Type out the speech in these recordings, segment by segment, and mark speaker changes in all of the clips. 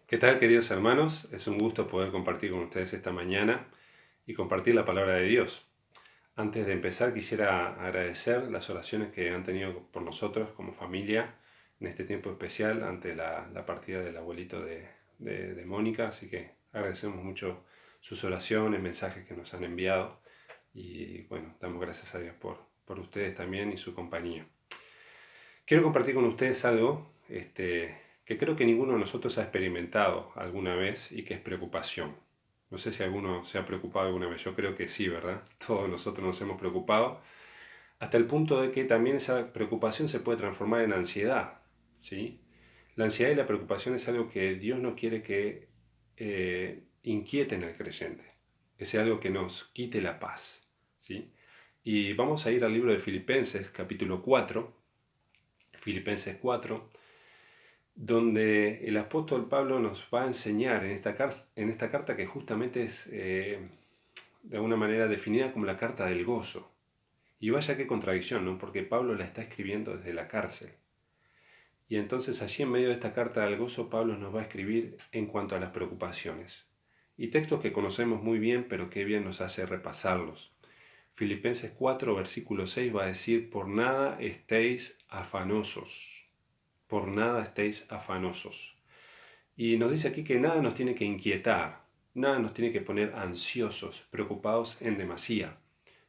Speaker 1: ¿Qué tal, queridos hermanos? Es un gusto poder compartir con ustedes esta mañana y compartir la palabra de Dios. Antes de empezar, quisiera agradecer las oraciones que han tenido por nosotros como familia en este tiempo especial ante la partida del abuelito de Mónica. Así que agradecemos mucho sus oraciones, mensajes que nos han enviado y bueno, damos gracias a Dios por ustedes también y su compañía. Quiero compartir con ustedes algo que creo que ninguno de nosotros ha experimentado alguna vez y que es preocupación. No sé si alguno se ha preocupado alguna vez, yo creo que sí, ¿verdad? Todos nosotros nos hemos preocupado, hasta el punto de que también esa preocupación se puede transformar en ansiedad, ¿sí? La ansiedad y la preocupación es algo que Dios no quiere que inquieten al creyente, que sea algo que nos quite la paz, ¿sí? Y vamos a ir al libro de Filipenses, capítulo 4, Filipenses 4, donde el apóstol Pablo nos va a enseñar en esta carta que justamente es de alguna manera definida como la carta del gozo. Y vaya qué contradicción, ¿no? Porque Pablo la está escribiendo desde la cárcel. Y entonces allí en medio de esta carta del gozo Pablo nos va a escribir en cuanto a las preocupaciones. Y textos que conocemos muy bien, pero que bien nos hace repasarlos. Filipenses 4, versículo 6 va a decir, por nada estéis afanosos. Por nada estéis afanosos. Y nos dice aquí que nada nos tiene que inquietar, nada nos tiene que poner ansiosos, preocupados en demasía,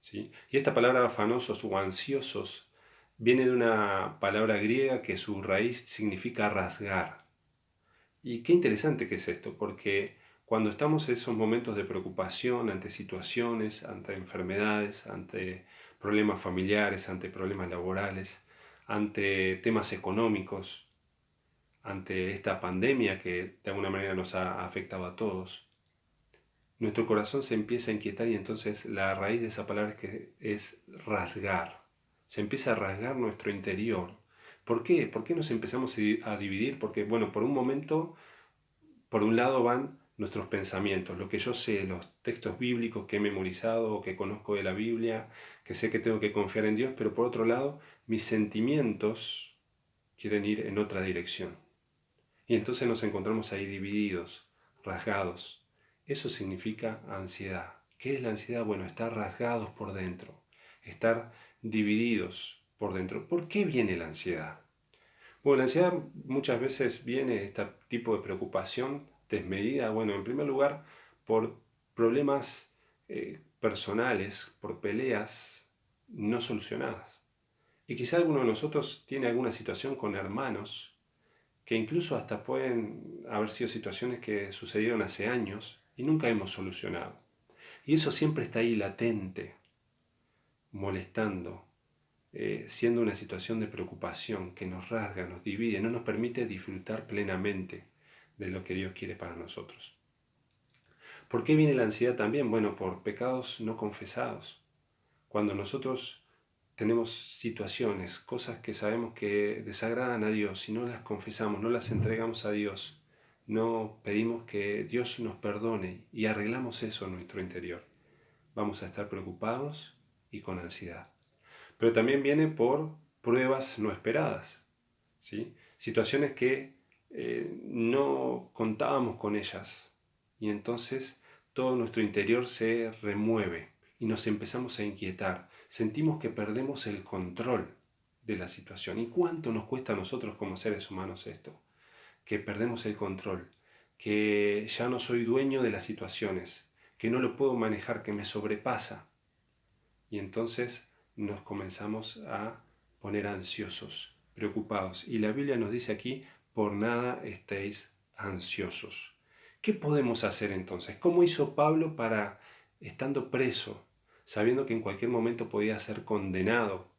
Speaker 1: ¿sí? Y esta palabra afanosos o ansiosos viene de una palabra griega que su raíz significa rasgar. Y qué interesante que es esto, porque cuando estamos en esos momentos de preocupación ante situaciones, ante enfermedades, ante problemas familiares, ante problemas laborales, ante temas económicos, ante esta pandemia que de alguna manera nos ha afectado a todos, nuestro corazón se empieza a inquietar y entonces la raíz de esa palabra es rasgar. Se empieza a rasgar nuestro interior. ¿Por qué? ¿Por qué nos empezamos a dividir? Porque, bueno, por un momento, por un lado van nuestros pensamientos, lo que yo sé, los textos bíblicos que he memorizado o que conozco de la Biblia, que sé que tengo que confiar en Dios, pero por otro lado, mis sentimientos quieren ir en otra dirección. Y entonces nos encontramos ahí divididos, rasgados. Eso significa ansiedad. ¿Qué es la ansiedad? Bueno, estar rasgados por dentro, estar divididos por dentro. ¿Por qué viene la ansiedad? Bueno, la ansiedad muchas veces viene de este tipo de preocupación desmedida. Bueno, en primer lugar, por problemas personales, por peleas no solucionadas. Y quizá alguno de nosotros tiene alguna situación con hermanos que incluso hasta pueden haber sido situaciones que sucedieron hace años y nunca hemos solucionado. Y eso siempre está ahí latente, molestando, siendo una situación de preocupación que nos rasga, nos divide, no nos permite disfrutar plenamente de lo que Dios quiere para nosotros. ¿Por qué viene la ansiedad también? Bueno, por pecados no confesados. Cuando nosotros tenemos situaciones, cosas que sabemos que desagradan a Dios, si no las confesamos, no las entregamos a Dios, no pedimos que Dios nos perdone y arreglamos eso en nuestro interior, vamos a estar preocupados y con ansiedad. Pero también viene por pruebas no esperadas, ¿sí? Situaciones que no contábamos con ellas y entonces todo nuestro interior se remueve y nos empezamos a inquietar. Sentimos que perdemos el control de la situación. ¿Y cuánto nos cuesta a nosotros como seres humanos esto? Que perdemos el control, que ya no soy dueño de las situaciones, que no lo puedo manejar, que me sobrepasa. Y entonces nos comenzamos a poner ansiosos, preocupados. Y la Biblia nos dice aquí, por nada estéis ansiosos. ¿Qué podemos hacer entonces? ¿Cómo hizo Pablo para, estando preso, sabiendo que en cualquier momento podía ser condenado,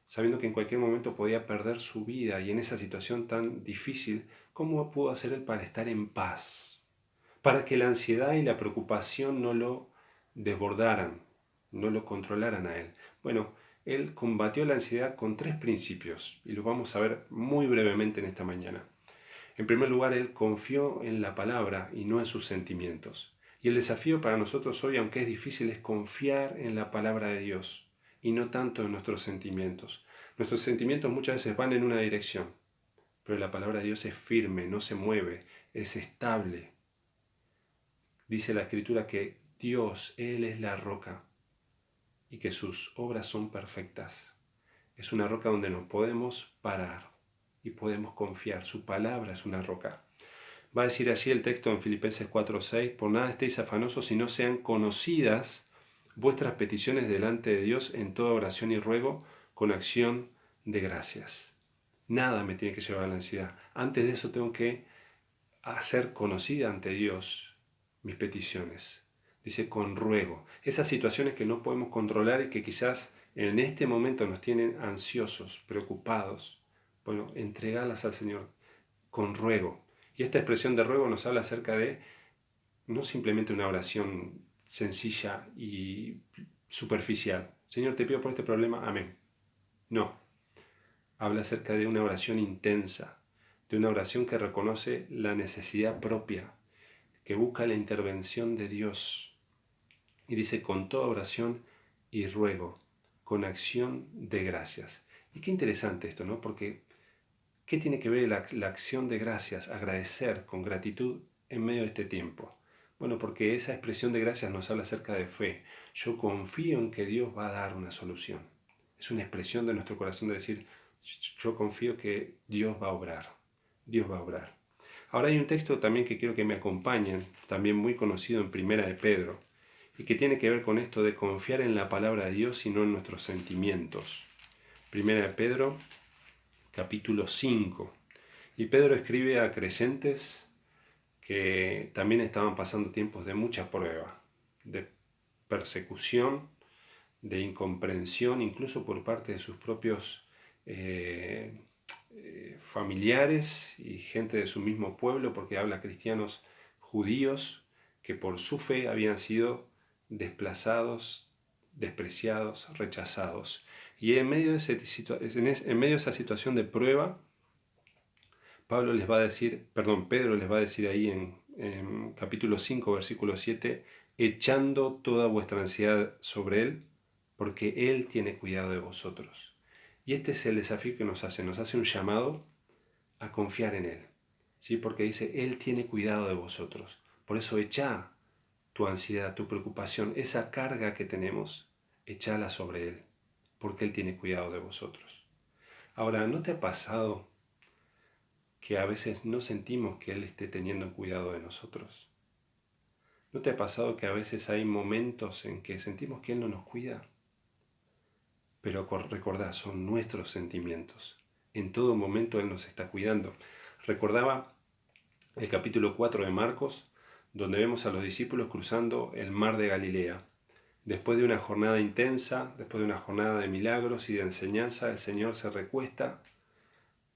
Speaker 1: sabiendo que en cualquier momento podía perder su vida y en esa situación tan difícil, cómo pudo hacer él para estar en paz? Para que la ansiedad y la preocupación no lo desbordaran, no lo controlaran a él. Bueno, él combatió la ansiedad con tres principios y los vamos a ver muy brevemente en esta mañana. En primer lugar, él confió en la palabra y no en sus sentimientos. Y el desafío para nosotros hoy, aunque es difícil, es confiar en la palabra de Dios y no tanto en nuestros sentimientos. Nuestros sentimientos muchas veces van en una dirección, pero la palabra de Dios es firme, no se mueve, es estable. Dice la Escritura que Dios, Él es la roca y que sus obras son perfectas. Es una roca donde nos podemos parar y podemos confiar. Su palabra es una roca. Va a decir allí el texto en Filipenses 4:6, por nada estéis afanosos si no sean conocidas vuestras peticiones delante de Dios en toda oración y ruego con acción de gracias. Nada me tiene que llevar a la ansiedad. Antes de eso tengo que hacer conocida ante Dios mis peticiones. Dice con ruego. Esas situaciones que no podemos controlar y que quizás en este momento nos tienen ansiosos, preocupados. Bueno, entregalas al Señor con ruego. Y esta expresión de ruego nos habla acerca de no simplemente una oración sencilla y superficial. Señor, te pido por este problema, amén. No, habla acerca de una oración intensa, de una oración que reconoce la necesidad propia, que busca la intervención de Dios. Y dice, con toda oración y ruego, con acción de gracias. Y qué interesante esto, ¿no? Porque, ¿qué tiene que ver la acción de gracias, agradecer con gratitud en medio de este tiempo? Bueno, porque esa expresión de gracias nos habla acerca de fe. Yo confío en que Dios va a dar una solución. Es una expresión de nuestro corazón de decir, yo confío que Dios va a obrar. Dios va a obrar. Ahora hay un texto también que quiero que me acompañen, también muy conocido en Primera de Pedro, y que tiene que ver con esto de confiar en la palabra de Dios y no en nuestros sentimientos. Primera de Pedro, capítulo 5. Y Pedro escribe a creyentes que también estaban pasando tiempos de mucha prueba, de persecución, de incomprensión, incluso por parte de sus propios familiares y gente de su mismo pueblo, porque habla cristianos judíos que por su fe habían sido desplazados, despreciados, rechazados. Y en medio de esa situación de prueba, Pedro les va a decir ahí en capítulo 5, versículo 7, echando toda vuestra ansiedad sobre Él, porque Él tiene cuidado de vosotros. Y este es el desafío que nos hace un llamado a confiar en Él, ¿sí? Porque dice, Él tiene cuidado de vosotros. Por eso echa tu ansiedad, tu preocupación, esa carga que tenemos, echala sobre Él, porque Él tiene cuidado de vosotros. Ahora, ¿no te ha pasado que a veces no sentimos que Él esté teniendo cuidado de nosotros? ¿No te ha pasado que a veces hay momentos en que sentimos que Él no nos cuida? Pero recordad, son nuestros sentimientos. En todo momento Él nos está cuidando. Recordaba el capítulo 4 de Marcos, donde vemos a los discípulos cruzando el mar de Galilea. Después de una jornada intensa, después de una jornada de milagros y de enseñanza, el Señor se recuesta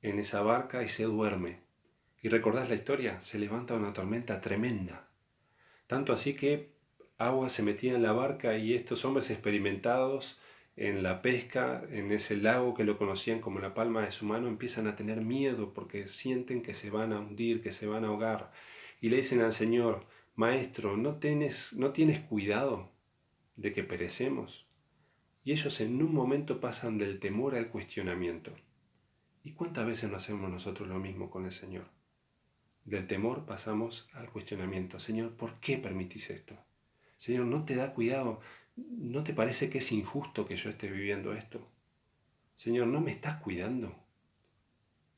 Speaker 1: en esa barca y se duerme. ¿Y recordás la historia? Se levanta una tormenta tremenda. Tanto así que agua se metía en la barca y estos hombres experimentados en la pesca, en ese lago que lo conocían como la palma de su mano, empiezan a tener miedo porque sienten que se van a hundir, que se van a ahogar. Y le dicen al Señor, Maestro, ¿no tienes cuidado de que perecemos? Y ellos en un momento pasan del temor al cuestionamiento. ¿Y cuántas veces no hacemos nosotros lo mismo con el Señor? Del temor pasamos al cuestionamiento. Señor, ¿por qué permitís esto? Señor, ¿no te da cuidado? ¿No te parece que es injusto que yo esté viviendo esto? Señor, ¿no me estás cuidando?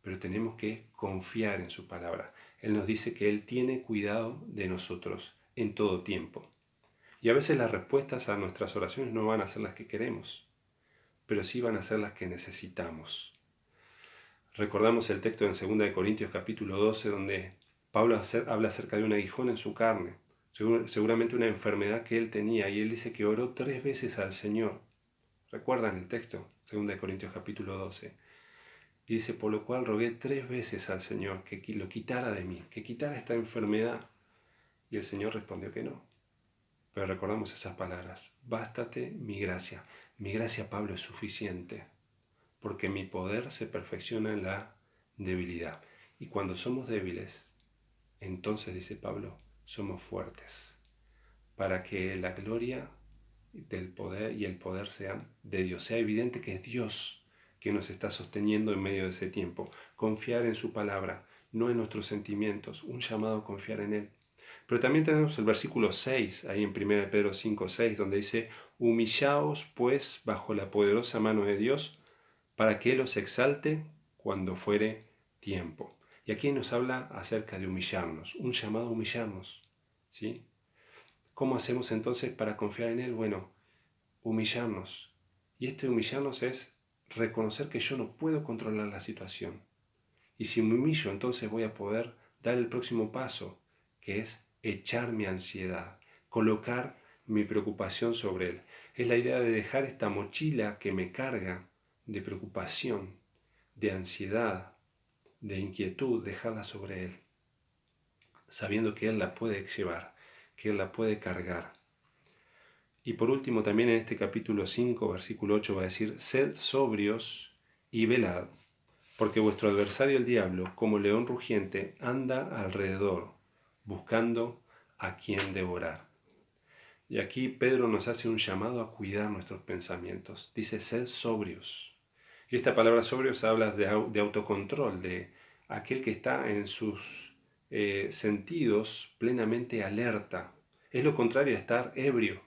Speaker 1: Pero tenemos que confiar en su palabra. Él nos dice que Él tiene cuidado de nosotros en todo tiempo. Y a veces las respuestas a nuestras oraciones no van a ser las que queremos, pero sí van a ser las que necesitamos. Recordamos el texto en 2 Corintios capítulo 12, donde Pablo habla acerca de un aguijón en su carne, seguramente una enfermedad que él tenía, y él dice que oró 3 veces al Señor. ¿Recuerdan el texto? 2 Corintios capítulo 12. Y dice, por lo cual rogué 3 veces al Señor que lo quitara de mí, que quitara esta enfermedad. Y el Señor respondió que no. Pero recordamos esas palabras, bástate mi gracia. Mi gracia, Pablo, es suficiente, porque mi poder se perfecciona en la debilidad. Y cuando somos débiles, entonces, dice Pablo, somos fuertes, para que la gloria del poder y el poder sean de Dios. Sea evidente que es Dios que nos está sosteniendo en medio de ese tiempo. Confiar en su palabra, no en nuestros sentimientos, un llamado a confiar en Él. Pero también tenemos el versículo 6, ahí en 1 Pedro 5:6, donde dice, humillaos pues bajo la poderosa mano de Dios, para que Él os exalte cuando fuere tiempo. Y aquí nos habla acerca de humillarnos, un llamado a humillarnos, ¿sí? ¿Cómo hacemos entonces para confiar en Él? Bueno, humillarnos. Y este humillarnos es reconocer que yo no puedo controlar la situación. Y si me humillo, entonces voy a poder dar el próximo paso, que es echar mi ansiedad, colocar mi preocupación sobre Él. Es la idea de dejar esta mochila que me carga de preocupación, de ansiedad, de inquietud, dejarla sobre Él, sabiendo que Él la puede llevar, que Él la puede cargar. Y por último, también en este capítulo 5, versículo 8 va a decir, sed sobrios y velad, porque vuestro adversario el diablo, como león rugiente, anda alrededor, buscando a quien devorar. Y aquí Pedro nos hace un llamado a cuidar nuestros pensamientos. Dice, sed sobrios. Y esta palabra sobrios habla de autocontrol, de aquel que está en sus sentidos plenamente alerta. Es lo contrario a estar ebrio.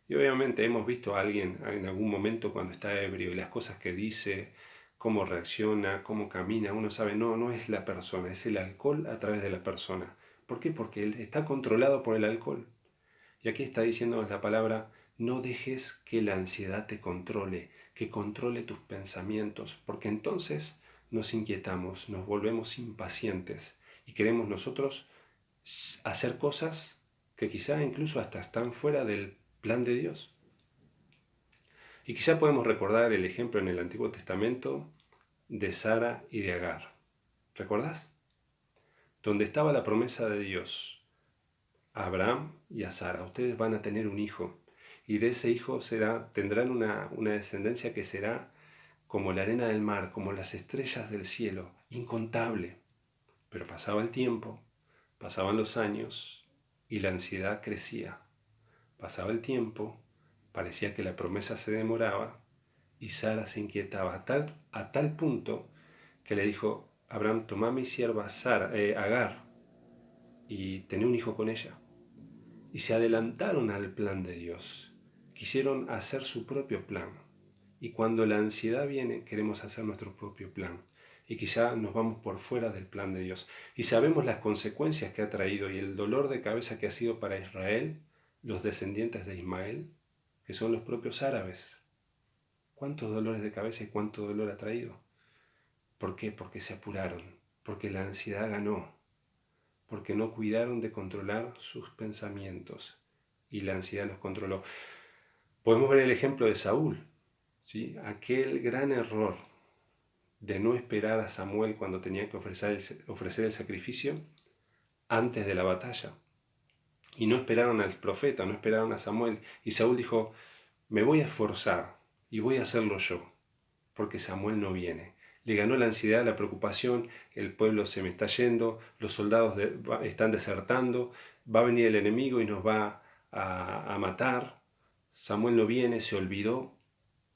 Speaker 1: Y obviamente hemos visto a alguien en algún momento cuando está ebrio y las cosas que dice, cómo reacciona, cómo camina, uno sabe, no es la persona, es el alcohol a través de la persona. ¿Por qué? Porque él está controlado por el alcohol. Y aquí está diciendo la palabra, no dejes que la ansiedad te controle, que controle tus pensamientos, porque entonces nos inquietamos, nos volvemos impacientes y queremos nosotros hacer cosas que quizá incluso hasta están fuera del plan de Dios. Y quizá podemos recordar el ejemplo en el Antiguo Testamento de Sara y de Agar. ¿Recordás? Donde estaba la promesa de Dios a Abraham y a Sara. Ustedes van a tener un hijo y de ese hijo tendrán una descendencia que será como la arena del mar, como las estrellas del cielo, incontable. Pero pasaba el tiempo, pasaban los años y la ansiedad crecía. Pasaba el tiempo, parecía que la promesa se demoraba y Sara se inquietaba a tal punto que le dijo, Abraham, toma a mi sierva Agar y tené un hijo con ella. Y se adelantaron al plan de Dios. Quisieron hacer su propio plan. Y cuando la ansiedad viene, queremos hacer nuestro propio plan. Y quizá nos vamos por fuera del plan de Dios. Y sabemos las consecuencias que ha traído y el dolor de cabeza que ha sido para Israel, los descendientes de Ismael, que son los propios árabes. ¿Cuántos dolores de cabeza y cuánto dolor ha traído? ¿Por qué? Porque se apuraron, porque la ansiedad ganó, porque no cuidaron de controlar sus pensamientos y la ansiedad los controló. Podemos ver el ejemplo de Saúl, ¿sí? Aquel gran error de no esperar a Samuel cuando tenía que ofrecer el sacrificio antes de la batalla. Y no esperaron al profeta, no esperaron a Samuel. Y Saúl dijo, me voy a esforzar y voy a hacerlo yo, porque Samuel no viene. Le ganó la ansiedad, la preocupación, el pueblo se me está yendo, los soldados están desertando, va a venir el enemigo y nos va a matar. Samuel no viene, se olvidó,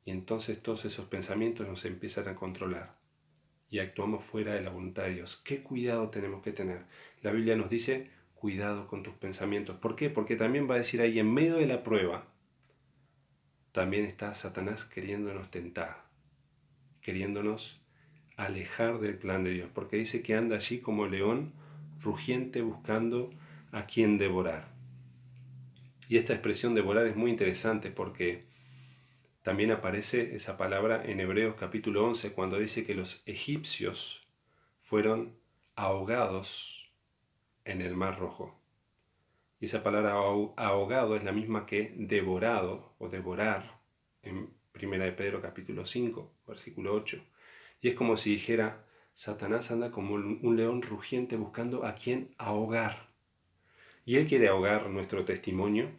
Speaker 1: y entonces todos esos pensamientos nos empiezan a controlar y actuamos fuera de la voluntad de Dios. ¿Qué cuidado tenemos que tener? La Biblia nos dice, cuidado con tus pensamientos. ¿Por qué? Porque también va a decir ahí, en medio de la prueba, también está Satanás queriéndonos tentar, queriéndonos alejar del plan de Dios, porque dice que anda allí como león rugiente buscando a quien devorar. Y esta expresión devorar es muy interesante porque también aparece esa palabra en Hebreos capítulo 11 cuando dice que los egipcios fueron ahogados en el Mar Rojo. Y esa palabra ahogado es la misma que devorado o devorar en 1 de Pedro capítulo 5, versículo 8. Y es como si dijera, Satanás anda como un león rugiente buscando a quien ahogar. Y él quiere ahogar nuestro testimonio,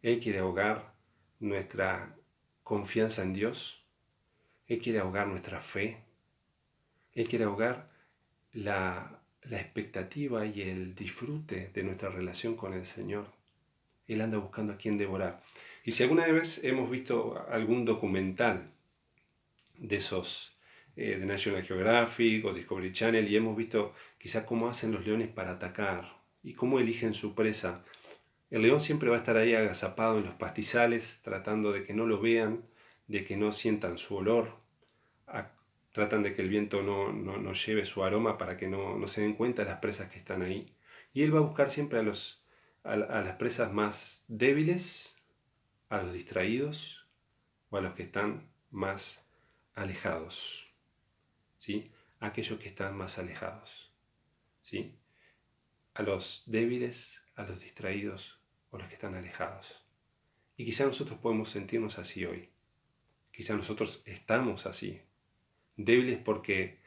Speaker 1: él quiere ahogar nuestra confianza en Dios, él quiere ahogar nuestra fe, él quiere ahogar la expectativa y el disfrute de nuestra relación con el Señor. Él anda buscando a quien devorar. Y si alguna vez hemos visto algún documental de esos de National Geographic o Discovery Channel, y hemos visto quizá cómo hacen los leones para atacar y cómo eligen su presa. El león siempre va a estar ahí agazapado en los pastizales, tratando de que no lo vean, de que no sientan su olor. Tratan de que el viento no lleve su aroma para que no se den cuenta las presas que están ahí. Y él va a buscar siempre a las presas más débiles, a los distraídos o a los que están más alejados. ¿Sí? Aquellos que están más alejados. ¿Sí? A los débiles, a los distraídos o los que están alejados. Y quizá nosotros podemos sentirnos así hoy. Quizá nosotros estamos así. Débiles porque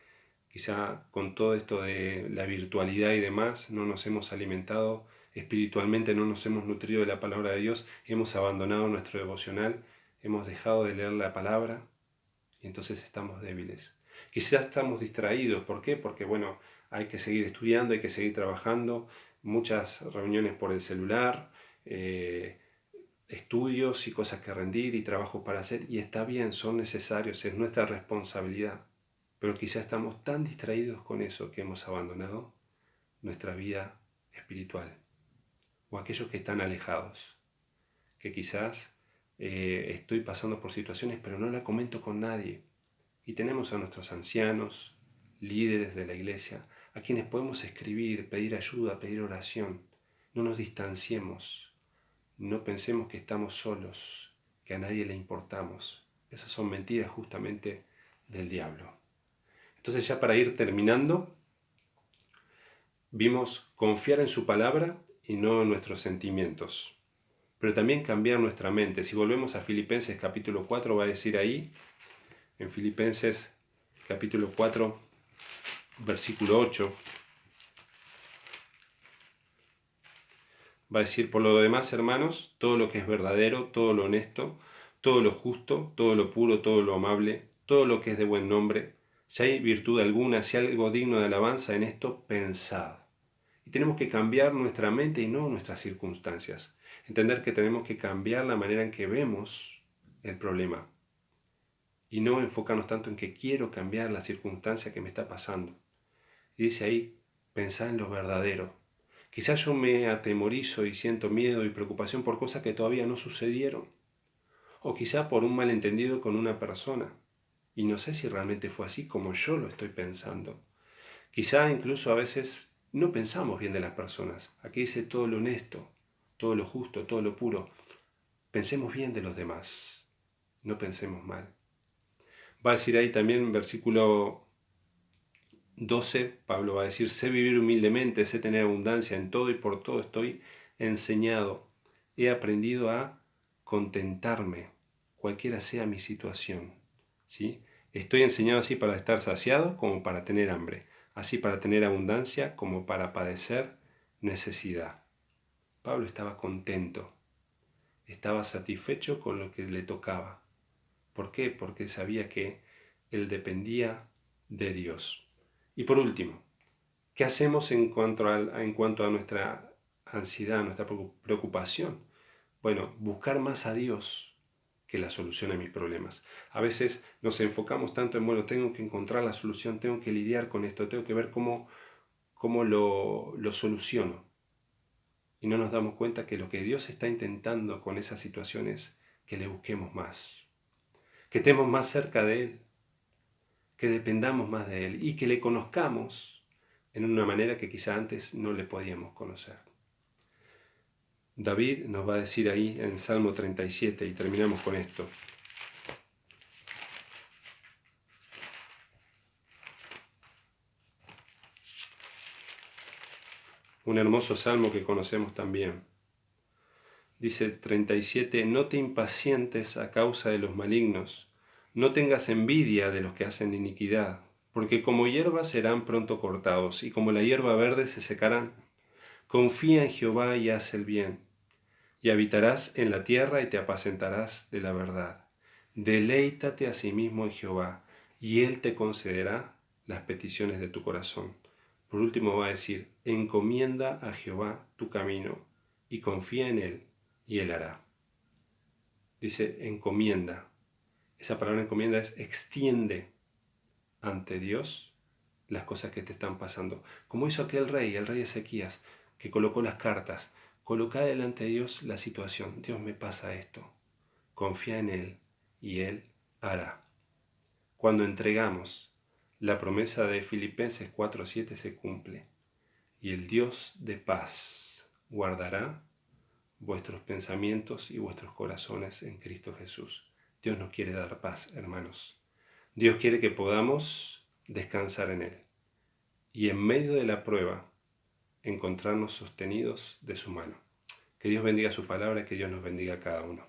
Speaker 1: quizá con todo esto de la virtualidad y demás no nos hemos alimentado espiritualmente, no nos hemos nutrido de la palabra de Dios, hemos abandonado nuestro devocional, hemos dejado de leer la palabra y entonces estamos débiles. Quizás estamos distraídos. ¿Por qué? Porque bueno, hay que seguir estudiando, hay que seguir trabajando, muchas reuniones por el celular, estudios y cosas que rendir y trabajos para hacer, y está bien, son necesarios, es nuestra responsabilidad. Pero quizás estamos tan distraídos con eso que hemos abandonado nuestra vida espiritual. O aquellos que están alejados, que quizás estoy pasando por situaciones pero no la comento con nadie. Y tenemos a nuestros ancianos, líderes de la iglesia, a quienes podemos escribir, pedir ayuda, pedir oración. No nos distanciemos, no pensemos que estamos solos, que a nadie le importamos. Esas son mentiras justamente del diablo. Entonces, ya para ir terminando, vimos confiar en su palabra y no en nuestros sentimientos, pero también cambiar nuestra mente. Si volvemos a Filipenses capítulo 4, va a decir ahí, en Filipenses capítulo 4, versículo 8, va a decir: por lo demás, hermanos, todo lo que es verdadero, todo lo honesto, todo lo justo, todo lo puro, todo lo amable, todo lo que es de buen nombre, si hay virtud alguna, si hay algo digno de alabanza, en esto pensad. Y tenemos que cambiar nuestra mente y no nuestras circunstancias. Entender que tenemos que cambiar la manera en que vemos el problema. Y no enfocarnos tanto en que quiero cambiar la circunstancia que me está pasando. Y dice ahí, pensá en lo verdadero. Quizás yo me atemorizo y siento miedo y preocupación por cosas que todavía no sucedieron. O quizá por un malentendido con una persona. Y no sé si realmente fue así como yo lo estoy pensando. Quizá incluso a veces no pensamos bien de las personas. Aquí dice todo lo honesto, todo lo justo, todo lo puro. Pensemos bien de los demás. No pensemos mal. Va a decir ahí también en versículo 12, Pablo va a decir: sé vivir humildemente, sé tener abundancia en todo y por todo estoy enseñado. He aprendido a contentarme, cualquiera sea mi situación. ¿Sí? Estoy enseñado así para estar saciado como para tener hambre, así para tener abundancia como para padecer necesidad. Pablo estaba contento, estaba satisfecho con lo que le tocaba. ¿Por qué? Porque sabía que él dependía de Dios. Y por último, ¿qué hacemos en cuanto a nuestra ansiedad, nuestra preocupación? Bueno, buscar más a Dios que la solución a mis problemas. A veces nos enfocamos tanto en, bueno, tengo que encontrar la solución, tengo que lidiar con esto, tengo que ver cómo lo soluciono. Y no nos damos cuenta que lo que Dios está intentando con esas situaciones es que le busquemos más, que estemos más cerca de Él, que dependamos más de Él y que le conozcamos en una manera que quizá antes no le podíamos conocer. David nos va a decir ahí en Salmo 37, y terminamos con esto: un hermoso salmo que conocemos también. Dice 37, no te impacientes a causa de los malignos, no tengas envidia de los que hacen iniquidad, porque como hierba serán pronto cortados, y como la hierba verde se secarán. Confía en Jehová y haz el bien, y habitarás en la tierra y te apacentarás de la verdad. Deleítate asimismo en Jehová, y Él te concederá las peticiones de tu corazón. Por último va a decir, encomienda a Jehová tu camino, y confía en Él, y Él hará. Dice, encomienda. Esa palabra encomienda es extiende ante Dios las cosas que te están pasando. Como hizo aquel rey, el rey Ezequías, que colocó las cartas. Coloca delante de Dios la situación. Dios, me pasa esto. Confía en Él y Él hará. Cuando entregamos, la promesa de Filipenses 4:7 se cumple. Y el Dios de paz guardará vuestros pensamientos y vuestros corazones en Cristo Jesús. Dios nos quiere dar paz, hermanos. Dios quiere que podamos descansar en Él y en medio de la prueba encontrarnos sostenidos de su mano. Que Dios bendiga su palabra y que Dios nos bendiga a cada uno.